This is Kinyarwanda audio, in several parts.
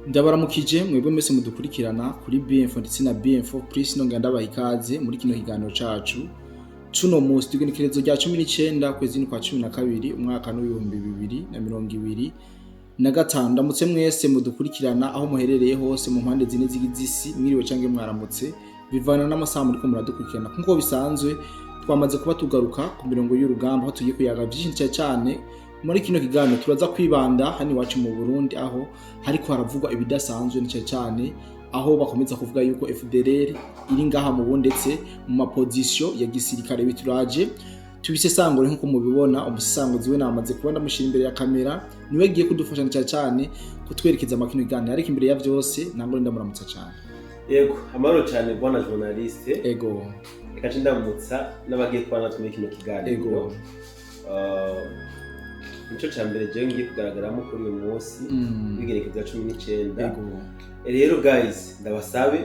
Ndabaramukije mwebwe mwese mudukurikirana kuri BF ndetse na BF Plus nonga ndabaha ikaze muri kino kiganiro cacu cuno musi tugenekerezo rya 19 kwezi kwa 12 umwaka n'ibihumbi 2025 ndamutse mwese mudukurikirana aho muherereye hose mu mpande zine z'igizisi mwiriwe canke mwaramutse bivana n'amasaha muri ko muradukurikirana nkuko bisanzwe twamaze kuba tugaruka ku mirongo y'urugamba aho tugiye kuyaga byinshi cyane muri kino kiganiro turaza kwibanda hani wacu mu Burundi aho hariko haravugwa ibidasanzwe n'icyo cyane aho bakomeza kuvuga yuko FDLR iri ngaha mu Bundetse mu maposition ya gisirikare bituraje tubisesangure nkuko mubibona umusesanguzi we namaze kubona mushira imbere ya kamera niwe giye kudufasha cyane kutwerekeza makino kiganiro ariko imbere ya byose nangore ndamuramutsa cyane yego amaro cyane bwana journaliste ego kaje ndamutsa nabagiye kubana tumwe kino kiganiro ego nico cyambere je ngiye kugaragaramo kuri uyu munsi bigerekezo 19 ego rero guys ndabasabe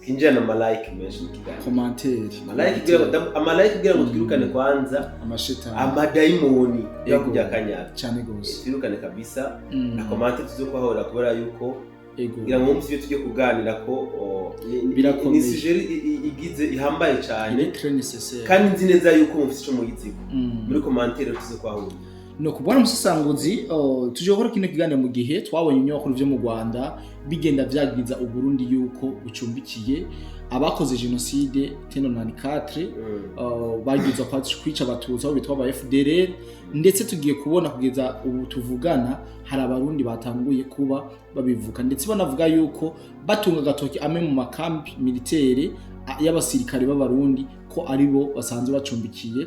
twinjirana amalike menshi mu kiganiro commentaire amalike kugira ngo twirukane kwanza amashitani amadaimoni yo kujya kanyaka cyane gose twirukane kabisa na commentaire tuzokwahora kubera yuko ego kugira ngo mumvise tujye kuganira ko birakomeye ni sujet igize ihambaye cyane necessaire kandi nzi neza yuko mufite ico mugiziko muri commentaire tuzokwahura no kubona umusesanguzi tujokora kino kiganiro mu gihe twabonye inyoko byo mu Rwanda bigenda vyagiza uburundi yuko ucumbikiye abakoze genocide 1994 bagize kwica abatutsi aho bitwa ba FDLR ndetse tugiye kubona kugeza ubu tuvugana hari abarundi batanguye kuba babivuka ndetse banavuga yuko batunga gatoki amwe mu makambi militaire y'abasirikare b'abarundi ko aribo basanzwe bacumbikiye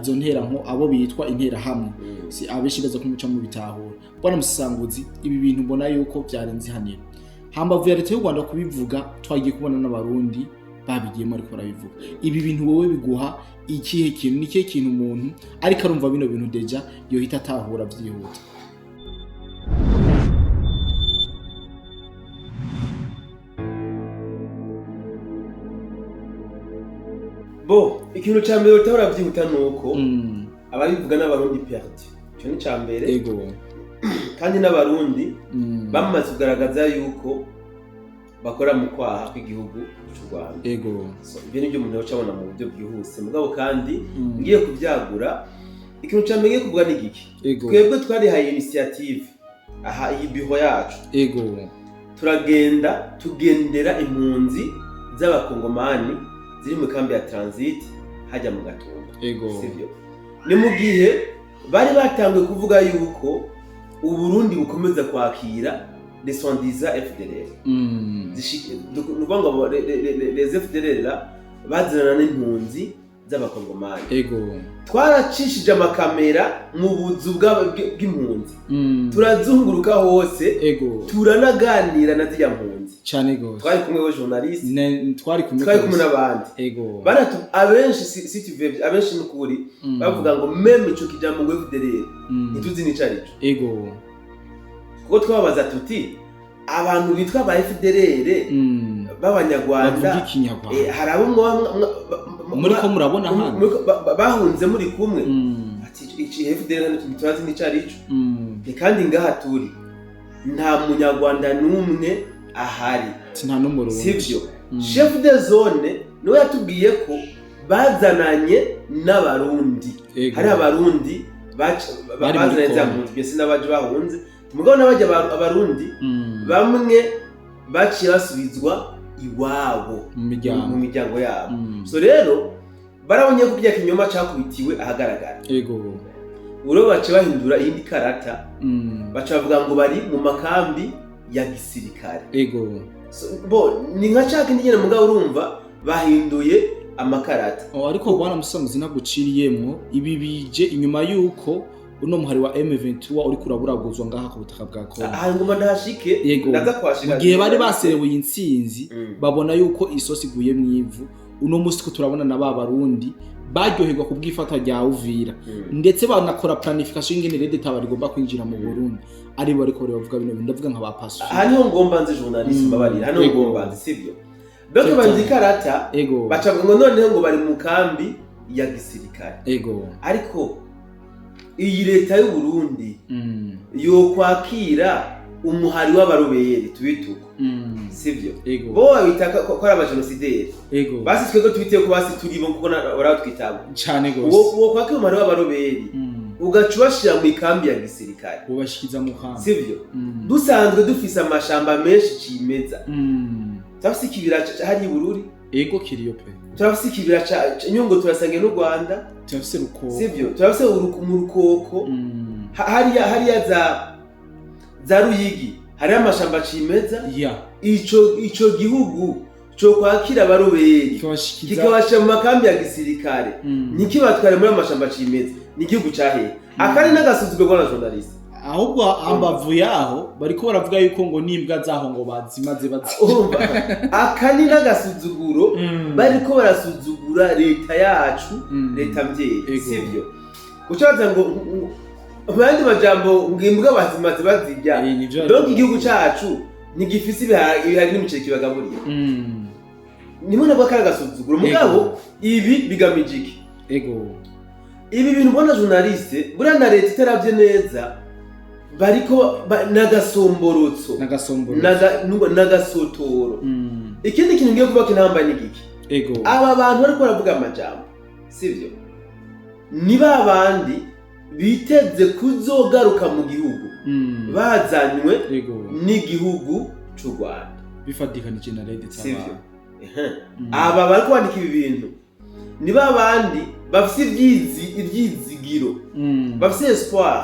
izo ntera nko abo bitwa intera hamwe si abeshigaza kumuca mu bitahura bwana musesanguzi ibi bintu mbona yuko byarenze hanira hambavu ya leta y'u Rwanda kubivuga twagiye kubona n'abarundi babigiyemo ariko barabivuga ibi bintu wowe biguha ikihe kintu n'ikihe kintu umuntu ariko arumva bino bintu deja yohita atahura byihuta bo ikintu cyambere utabara byihuta nuko ababivuga n'abarundi perdi cyo ni cyambere ego kandi n'abarundi bamaze kugaragaza yuko bakora mu kwaha kw'igihugu cy'u Rwanda ego ibyo nibyo umuntu yacabona mu buryo bwihuse mugabo kandi ngiye kubyagura ikintu cyambere kuvuga n'igiki twebwe twari haye initiative aha iyi biho yacu ego tugendera impunzi z'abakongomani ziri mu kambi ya transit hajya mu Gatumba sivyo ni mu gihe bari batangiye kuvuga yuko Uburundi bukomeza kwakira les sondiza FDLR nubanga les FDLR bazirana n'impunzi z'abakongomani ego twaracishije amakamera mu buzu bw'impunzi turazunguruka hose ego turanaganira na zya mpunzi cyane gose twari kumwe we journaliste twari kumwe n'abandi ego baratu abenshi si tuve abenshi n'ukuri bavuga ngo meme ico kijambo ngo FDLR ntituzi n'icarico ego kuko twabaza tuti abantu bitwa ba FDLR b'abanyarwanda hari abo muri ko murabona hano bahunze muri kumwe ati iki FDLR ntituzi n'icarico kandi ngaha turi nta munyarwanda numwe ahari nta n'umurundi sivyo chef de zone niwe yatubwiye ko bazananye n'abarundi hari abarundi bazananye zampunzi byose n'abaje bahunze mugabo n'abaje abarundi bamwe baciye basubizwa iwabo mu miryango yabo so rero barabonye ko kujya kinyoma cakubitiwe ahagaragara ego uro bace bahindura iyindi karata baca bavuga ngo bari mu makambi ya gisirikare ego bo ni nka caka nyine mugabo urumva bahinduye amakarata ariko bwana musesanguzi naguciriyemo ibi bije inyuma yuko uno muhari wa M23 uri kuraburaguzwa ngaha ku butaka bwa Kongo ngoma ndashike ndaza kwashika gihe bari baserewe intsinzi babona yuko isosi guye mu ivu uno musi ko turabona na barundi baryoherwa kubwifata rya Uvira ndetse banakora planification y'ingene rede tabarigomba kwinjira mu Burundi ari bari ko bavuga bino ndavuga nka bapasu hano ngomba nzi journalist babarira hano ngomba nzi sivyo donc banzi karata baca ngo noneho ngo bari mu kambi ya gisirikare ariko iyi leta y'u Burundi yo kwakira umuhari w'abaroberi tubituko sivyo ego bo babitaka ko ari abajenosideri ego basi twego tubitiye ko basi turibo kuko baratwitabo cyane gose uwo kwaka umuhari w'abaroberi ugacubashira mu ikambi ya gisirikare ubashikiza mu kambi sivyo dusanzwe dufise amashamba menshi cimeza turafise ikibira hari Bururi ego kiriyo pe turafise ikibira Nyungwe turasangiye n'u Rwanda turafise Rukoko sivyo turafise mu Rukoko hariya za Ruyigi hari amashamba cimeza ico gihugu cyo kwakira abaroberi kikabasha mu makambi ya gisirikare nikibatware muri amashamba cimeza n'igihugu cyahe akari n'agasuzugurwa na journalist ahubwo ambavu yaho bariko baravuga yuko ngo nimbwa zaho ngo bazimaze akani n'agasuzuguro bariko barasuzugura leta yacu leta mvyeyi sivyo ucaza ngo abandi majambo ngimbwa bazimaze bazirya donc igihugu cyacu nigifise ibihari n'imiceri kibagaburiye nimwe nabwo akari agasuzuguro mugabo ibi bigamije iki ego ibi bintu mbona journaliste buriya na leta itaravye neza bariko nagasomborotso nagasotoro ikindi kintu ngiye kuvuga kinambaye n'igiki ego aba bantu bariko baravuga amajambo sivyo ni babandi biteze kuzogaruka mu gihugu bazanywe n'igihugu cy'u Rwanda bifatikanije na leta sivyo aba bariko bandika ibi bintu ni babandi bafise ivyizigiro bafise espoir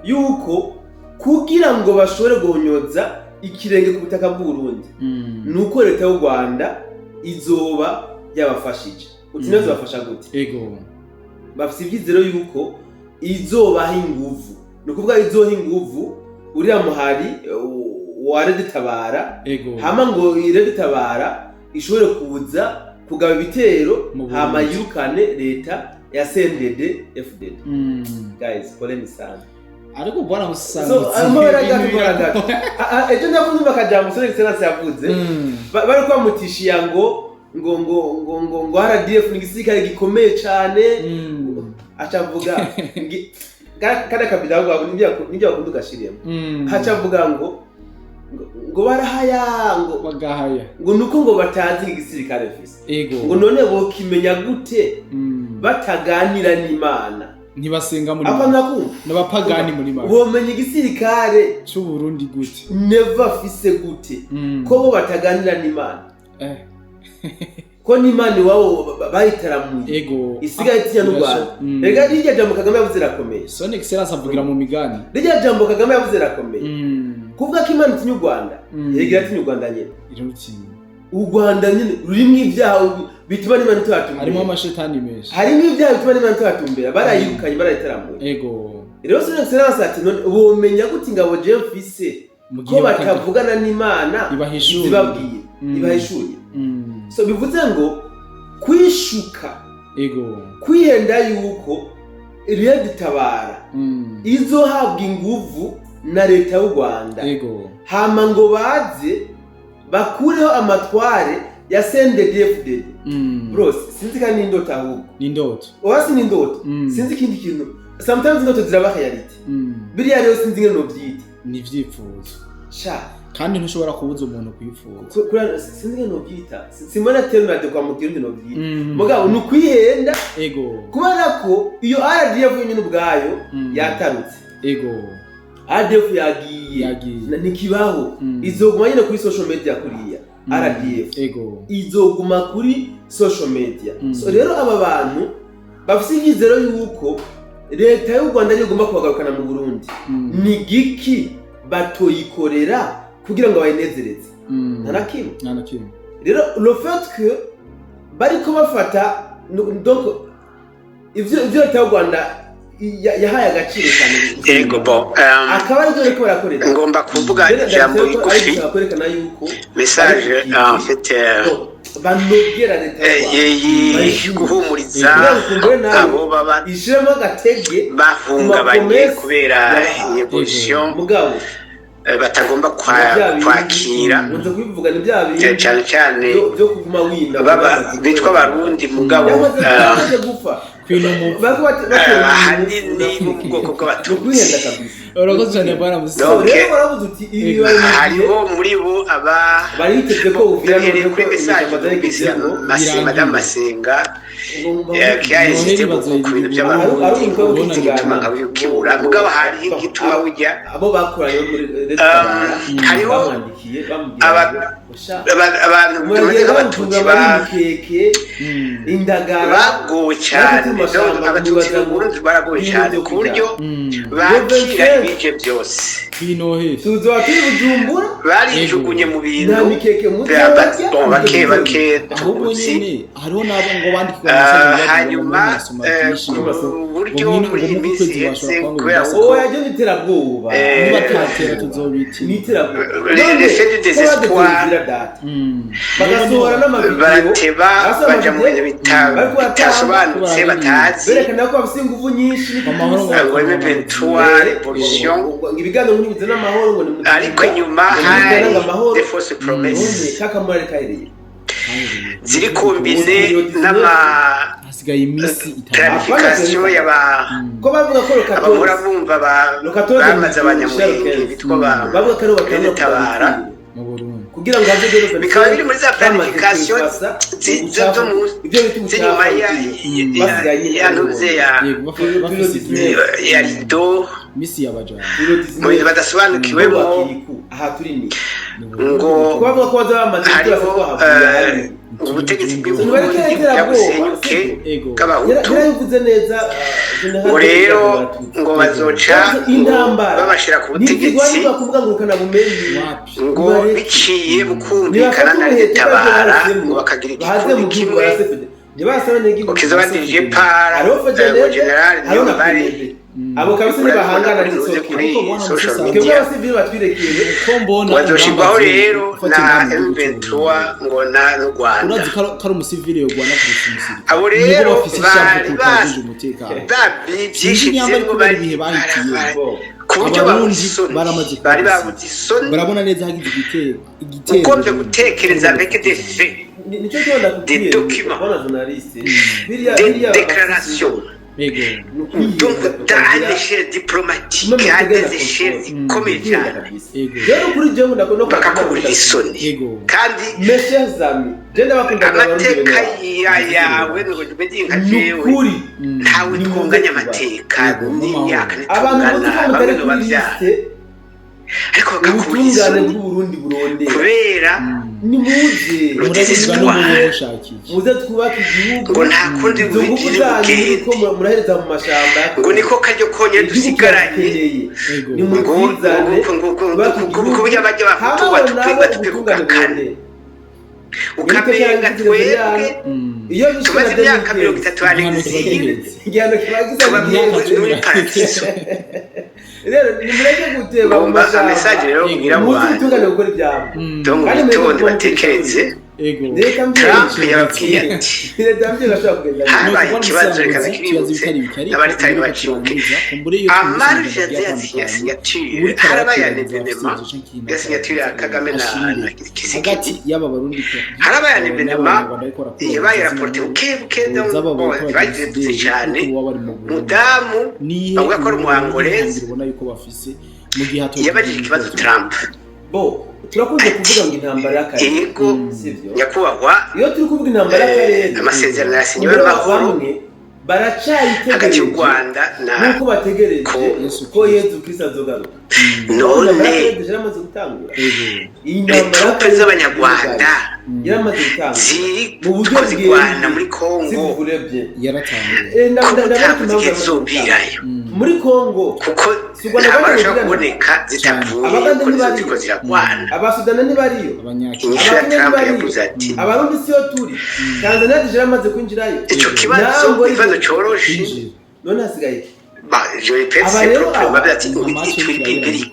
yuko kugira ngo bashobore guhonyoza ikirenge ku butaka bw'u Burundi nuko leta y'u Rwanda izoba yabafashije utinazo bafasha gute ego bafise ivyizero yuko izobaha inguvu nukuvuga izoha inguvu uriya muhari wa Reditabara hama ngo Reditabara ishobore kuza kugaba ibitero hama yirukane leta ya CNDD FDD guys poleni sana ariko bwana musanga so amora gato ejo ndavuze bakajambo so excellence yavuze bari kwamutishia ngo RDF n'igisirikare gikomeye cyane acavuga kada kabida ngo nibyo bakunda gashiriyemo acavuga ngo barahaya ngo bagahaya ngo nuko ngo batazi igisirikare fise ego ngo none bo kimenya gute bataganira n'Imana ntibasenga muri apa nakumva n'abapagani muri Imana bomenya igisirikare cy'u Burundi gute never fise gute ko bo bataganira n'Imana ko n'Imana wao bayitaramuye ego isigaye tiya n'u Rwanda rega rijya jambo Kagame yavuze rakomeye son excellence avugira mu migani rijya jambo Kagame yavuze rakomeye kuvuga ko Imana tinya u Rwanda yegera tinya u Rwanda nyene u Rwanda nyene rurimwe ibyaha bituma n'Imana itatumbera harimo amashetani menshi harimo ibyaha bituma n'Imana itatumbera barayirukanye barayitaramuye ego rero son excellence ati none ubomenya gute ingabo je mfise ko batavugana n'Imana ibabwiye ibahishuriye so bivuze ngo kwishuka ego kwihenda yuko Reditabara izohabwa inguvu na leta y'u Rwanda ego hama ngo baze bakureho amatware ya CNDD-FDD bros sinzi kandi n'indoto ahubwo n'indoto oasi n'indoto sinzi ikindi kintu sometimes indoto ziraba reality biriya rero sinzi ngene novyita ni vyifuzo sha kandi ntushobora kubuza umuntu kwifuza sinzi ngene novyita simona terminate kwa mutirundi novyita mugabo nukwihenda ego kubera ko iyo RDF nyine ubwayo yatarutse ego RDF yagiye nikibaho izoguma nyine kuri social media kuriya RDF ego izoguma kuri social media so rero aba bantu bafise ivyizero yuko leta y'u Rwanda igomba kubagarukana mu Burundi ni giki batoyikorera kugira ngo bayinezereze ntanakimwe rero le fait que bariko bafata donc ivyo leta y'u Rwanda yahaye agaciro cyane ego bo akaba ari byo barakorera ngomba kuvuga ijambo igufi kwerekana yuko message en fait banogera leta guhumuriza abo baba ishiramo agatege bahungabanye kubera evolution mugabo batagomba kwakira cyane cyane byo kuguma winda baba bitwa barundi mugabo hanini mu bwoko bw'abatutsi urakoze cyane bwana musi rero baravuze uti ibi hariho muri bo bariteze ko uvira no kuri message Madame Masenga kiyahise ku bintu by'abantu gituma nkabikibura mugabo hari igituma ujya abo bakoranye muri hariho abantu bamaze nk'abatutsi indagara bagowe cyane abatutsi mu Burundi baragowe cyane ku buryo bakira ibije byose tuzoba turi Bujumbura barijugunye mu bintu bake tuzi hariho nabo ngo bandikwa hanyuma buryo muri iyi minsi yetse kubera ko yaje n'iterabwoba niba twatera tuzobiti n'iterabwoba les faits de désespoir bagasohora n'amavideo barateba baja mu bintu bitasobanutse batazi berekana ko bafite ingufu nyinshi ngo M23 revolution ibiganiro muri bizana amahoro ngo ni ariko nyuma hari des fausses promesses kakamurari kahereye ziri kombine hasigaye iminsi planification yaba ko bavuga ko abamura bumva bamaze abanyamurenge bitwa bavuga ko ari batabara mu Burundi kugira ngo haje dero bikaba biri muri za planification z'inyuma ya ntuze ya rido misi y'abajana mu bintu badasobanukiwemo aha turi ni ngo bavuga ko bazabamaze hariho ubutegetsi bw'Uburundi bwabusenyuke bw'abahutu yaravuze neza ngo rero ngo bazoca babashira ku butegetsi ngo biciye bukumvikana na leta tabara ngo bakagira igikorwa kimwe ukizabandirije para general niyo bari abo kabisa ntibahangana n'isoko kuri social media wazoshirwaho rero na M23 ngo na Rwanda urazi ko ari umusivile yo Rwanda kurusha umusivile abo rero bari byishitse ngo bari ku buryo bari babuze isoni barabona neza hagize igitero ukombe gutekereza avec des faits nicyo cyonda des documents kubona journaliste des déclarations donc dans l'échelle diplomatique à des échelles commerciales rero kuri je ngo ndakona bakakubura isoni kandi mes amis je ndabakunda amateka yawe ngo ndumeze nka jewe ntawe twunganya amateka n'imyaka n'itungana bamwe ngo bavyara ariko bakakubura isoni bw'Uburundi burondera kubera ni muze muze twubaka igihugu ngo nta kundi bugire ko murahereza mu mashamba ngo niko kajyo konye dusigaranye ni muzizane kubya bajya bafutuba tukuvuga kane ukamenga twebwe iyo tumaze imyaka 30 arenze igihano kibagize muri paradiso rero ni mureke guteba mu mashamba message rero kugira ngo mutungane gukora ibyabo donc bitonde batekereze Trump yababwiye ati habaye ikibazo reka nakibibutse n'abaritari baciuke amarge ya signature harabaye anevenema ya signature ya Kagame na Kisekedi harabaye anevenema yabaye raporte bukebuke bagize cyane mudamu bavuga ko ari umuangolezi yabajije ikibazo Trump turakunze kuvuga ngo intambara y'akarere yego nyakubahwa iyo turi kuvuga intambara y'akarere amasezerano yasinyiwe n'amahoro hagati y'u Rwanda nuko bategereje ko Yezu Kristo azogaruka none yaramaze gutangura iyi ntambara z'abanyarwanda yaramaze gutangura ziri mu buryo zigwana muri Kongo yaratanguye zizobirayo muri Kongo kuko abasha kuboneka zitavuye ko ziko ziragwana abasudana ntibariyo inyishu ya Trump yavuze ati abarundi siyo turi Tanzania dije yaramaze kwinjirayo icyo kibazo cyoroshye none hasigaye je répète c'est propre babati itwibiri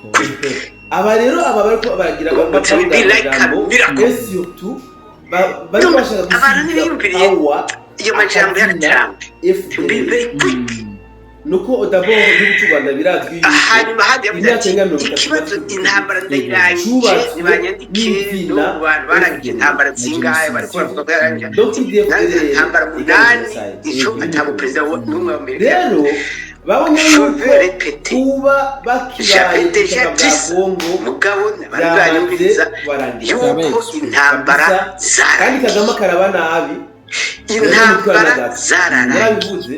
aba rero aba bariko baragira ngo surtout bari bashaka gusiga iyo majambo ya Trump very quick nuko d'abord igihugu cy'u Rwanda birazwi hanyuma handi yavuze ikibazo intambara ndayirangije nibanyandike n'abantu barangije intambara zingahe bariko bavuga ko yarangije intambara munani ico atabo president n'umwe w'Amerika rero babonye yuko kuba bakibaye bwa Kongo mugabo baranyumviriza yuko intambara kandi Kagame karaba nabi intambara zararangiye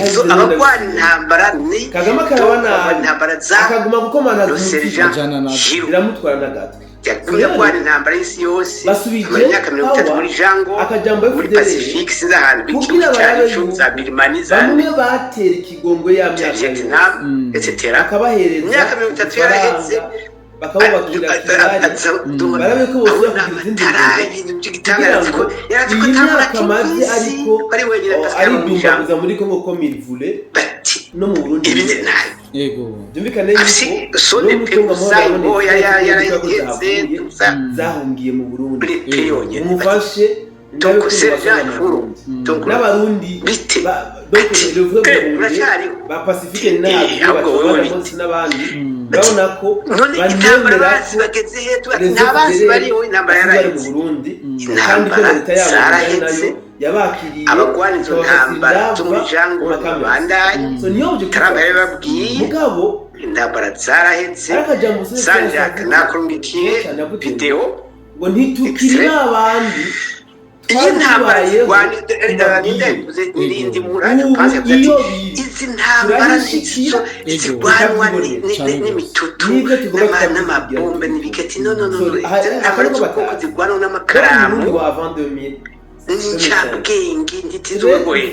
izo abagwana intambara ni Kagame karaba nabi intambara akaguma gukomana biramutwara na gato yakuye kwa intambara y'isi yose basubije imyaka 30 muri Jango akajambo muri Pacific sinza ahantu bikiri za Birmaniza bamwe batera ikigongwe ya myaka Vietnam etc akabahereza imyaka 30 yaraheze bakabubakira barabe ko bose ibintu by'igitangaza ko yaratiko tambara kamazi ariko bari wenyine ari dumbaguza muri Kongo ko milivule no mu Burundi yego byumvikane yuko sone pemusango yarayigeze zahungiye mu Burundi umufashe donc c'est bien donc n'abarundi donc ba Pacifique n'abandi urabona ko banemera bageze hetu n'abazi bari intambara yaraheze mu Burundi kandi ko leta yabo nayo yabakiriye abagwana izo ntambara zo muri Jango bandanye so niyo Trump yababwiye mugabo intambara zaraheze Sanjak nakurungikiye video ngo ntitukiri n'abandi intambara n'irindi muranya panze izi ntambara zigwanwa n'imitutu n'amabombe n'ibiketi no zigwanwa n'amakaramu n'incabwenge ndetse n'ubugoye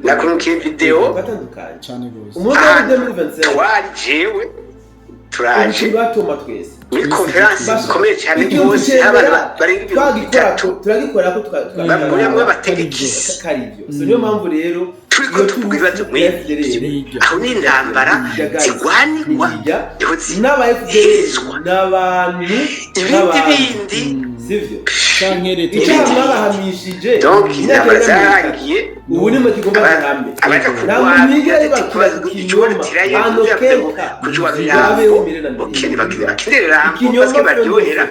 nakurungiye video twari jewe turaje muri conference ikomeye cyane rwose abantu barenga ibintu bitatu turagikora ko bamwe bategekisi niyo mpamvu rero turiko tubwibaza mwebwe aho ni intambara zigwanirwa n'aba FDL n'abantu ibindi sivyo cankerete mwabahamishije donc intambara zarangiye ubu ni mu kigomba cyambe abaje kurwanya baryohera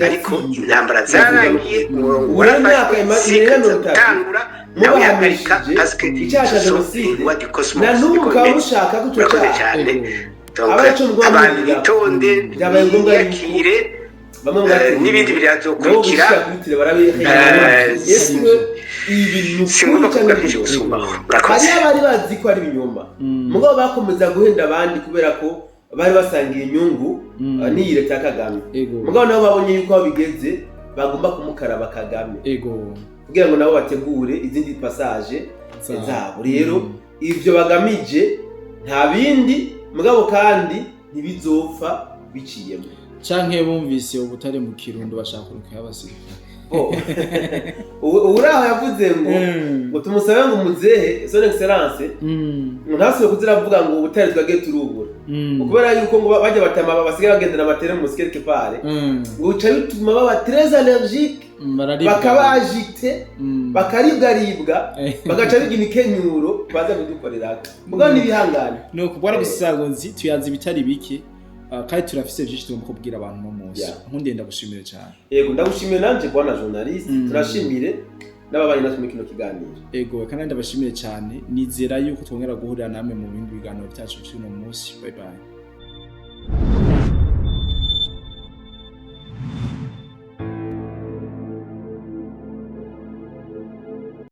ariko intambara zarangiye umurongo urafashitangura nawe yagarika paske icyaha jenoside na n'ubu ukaba ushaka urakoze cyane abantu bitonde yakire n'ibindi birazokurikira ibintu hari abari bazi ko ari ibinyoma mugabo bakomeza guhenda abandi kubera ko bari basangiye inyungu n'iyi leta ya Kagame mugabo nabo babonye yuko aho bigeze bagomba kumukaraba Kagame kugira ngo nabo bategure izindi passage zabo rero ivyo bagamije nta bindi mugabo kandi ntibizopfa biciyemo canke bumvise ubutare mu Kirundo bashaka kuruka abasirikare uraho yavuze ngo tumusabe ngo muzehe son excellence ntasuye kuziravuga ngo ubutare twage turubura ukubera yuko ngo bajya batama basigaye bagendera amatere mu quelque part ngo uca bituma baba très allergique bakabajite bakaribwa bagaca bigira ikenyuro baza kudukorera mugabo nibihangane no kubara bisagonzi tuyanze bitari biki kandi turafise byinshi tugomba kubwira abantu mu munsi nkunde ndagushimire cyane yego ndagushimire nanje bwana journalist turashimire n'ababaye natwe mu kino kiganiro yego kandi ndabashimire cyane nizera yuko twongera guhurira namwe mu bindi biganiro byacu cy'uno munsi bye bye